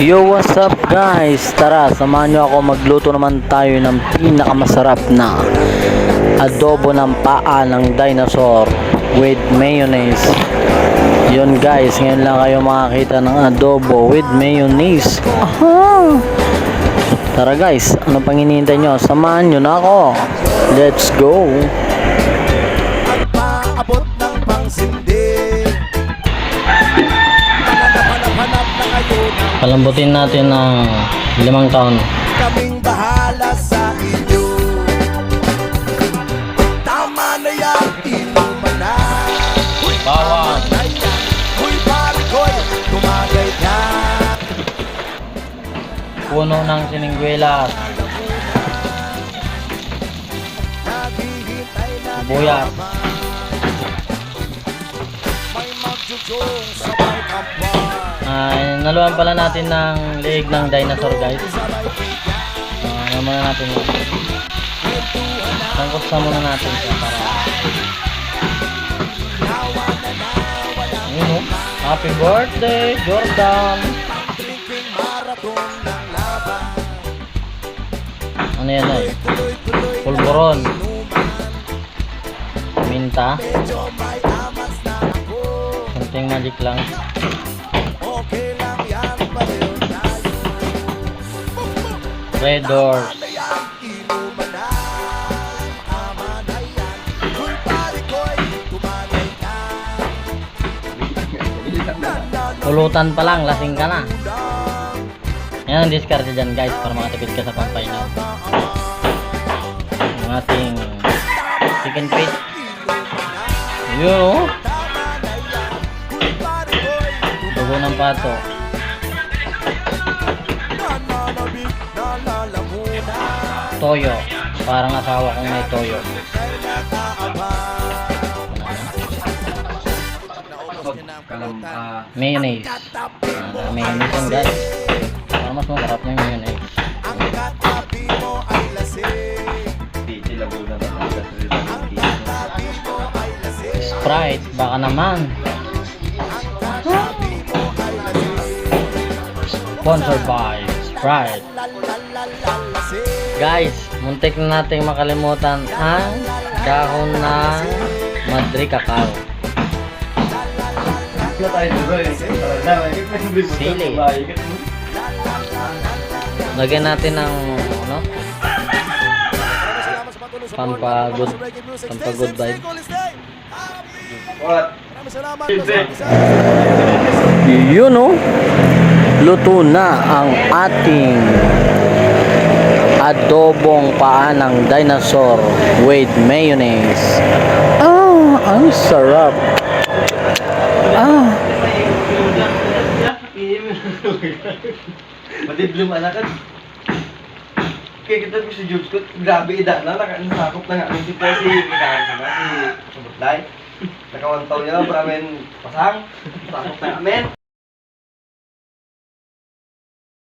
Yo, what's up guys? Tara, samahan nyo ako, magluto naman tayo ng pinakamasarap na adobo ng paa ng dinosaur with mayonnaise. Yun guys, ngayon lang kayo makakita ng adobo with mayonnaise. Aha! Tara guys, ano pang hinihintay nyo? Samahan nyo na ako. Let's go! Abot ng pangsindi. Hanap na kayo ng Palambutin natin ng 5 taon. kaming bahala sa inyo. Tama na yan, inuman na. Uy, Bawang. tama na yan. Uy, parikoy, tumagay ka. Puno ng siningguelas. Naghihintay na Sibuyas. may magjujong sabay kampay. Naluan pala natin ng leeg ng dinosaur guys. Ano muna natin yun. Sangkot muna natin siya para yun, oh. Happy birthday Jordan. Drinking marathon ng laban. Ano yan ay? Tuloy-tuloy Pulburon. inuman. Minta. Medyo may amas na ako. Kunting magic lang. Okay lang yan, pareho tayo. Red doors. Tama na yan, inuman na. Tama na yan. Uy, pare ko'y tumagay ka. Pulutan pa lang, lasing ka na. Yan ang discard dyan guys para makatipid ka sa pampainaw. Ang ating chicken feet. Yun, oh. Dugo ng pato. Nananabik na lalamunan. Toyo. Parang asawa kong may toyo. Kay nakaabang. Mayonnaise. Mayonnaise yan guys. Para mas masarap yung mayonnaise. Ang katabi mo ay lasing. Ang katabi mo ay lasing. Sprite. Baka naman. Ang katabi mo ay lasing. Sponsored by Sprite. Lasing. Guys, muntik na nating makalimutan ang dahon ng Madre Cacao. Sili. Lagyan natin ng ano? Pampagod vibe. Yun, oh. Luto na ang ating adobong paa ng dinosaur with mayonnaise. Ah, ang sarap. Ah. Matiblim anak kan. Kaya kita si Jobs ko, grabe ida na, nakakot na nga. Ang si Percy, kailangan na si Subutlay. Nakawantaw niya, maraming pasang. Sakot na amen.